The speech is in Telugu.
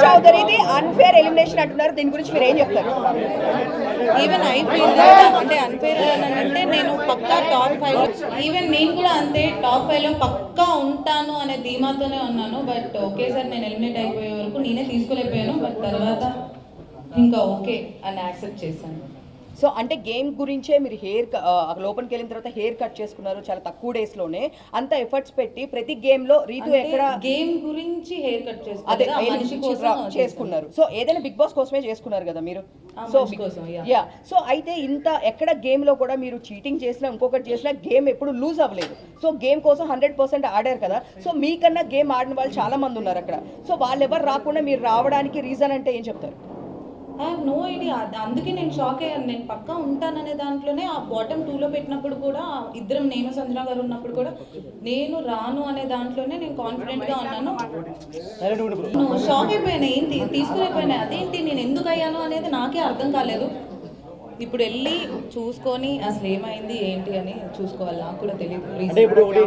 చౌదరిది అన్ఫేర్ ఎలిమినేషన్ అంటున్నారు, దీని గురించి మీరు ఏం చెప్తారు? ఈవెన్ ఐ ఫీల్ అంటే అన్ఫేర్ అంటే నేను పక్కా టాప్ 5, ఈవెన్ నేను కూడా అంతే టాప్ 5లో పక్కా ఉంటాను అనే ధీమాతోనే ఉన్నాను. బట్ ఒకేసారి నేను ఎలిమినేట్ అయిపోయే వరకు నేనే తీసుకోలేకపోయాను. బట్ తర్వాత ఇంకా ఓకే అని యాక్సెప్ట్ చేశాను. సో అంటే గేమ్ గురించే మీరు లోపలికి వెళ్ళిన తర్వాత హెయిర్ కట్ చేసుకున్నారు చాలా తక్కువ డేస్లోనే, అంత ఎఫర్ట్స్ పెట్టి ప్రతి గేమ్లో రీతు ఎక్కడ గేమ్ గురించి హెయిర్ కట్ అదే చేసుకున్నారు. సో ఏదైనా బిగ్ బాస్ కోసమే చేసుకున్నారు కదా మీరు. సో యా, సో అయితే ఇంత ఎక్కడ గేమ్లో కూడా మీరు చీటింగ్ చేసినా ఇంకొకటి చేసినా గేమ్ ఎప్పుడు లూజ్ అవ్వలేదు. సో గేమ్ కోసం 100% ఆడారు కదా. సో మీకన్నా గేమ్ ఆడిన వాళ్ళు చాలా మంది ఉన్నారు అక్కడ. సో వాళ్ళు ఎవరు రాకుండా మీరు రావడానికి రీజన్ అంటే ఏం చెప్తారు? I have no idea. అందుకే నేను షాక్ అయ్యాను. నేను పక్కా ఉంటాననే దాంట్లోనే ఆ బాటమ్ 2లో పెట్టినప్పుడు కూడా ఇద్దరం, నేను సంజన గారు ఉన్నప్పుడు కూడా నేను రాను అనే దాంట్లోనే నేను కాన్ఫిడెంట్గా ఉన్నాను. షాక్ అయిపోయాను, ఏంటి తీసుకోలేకపోయినా, అదేంటి నేను ఎందుకు అయ్యాను అనేది నాకే అర్థం కాలేదు. ఇప్పుడు వెళ్ళి చూసుకొని అసలు ఏమైంది ఏంటి అని చూసుకోవాలి. నాకు కూడా తెలియదు.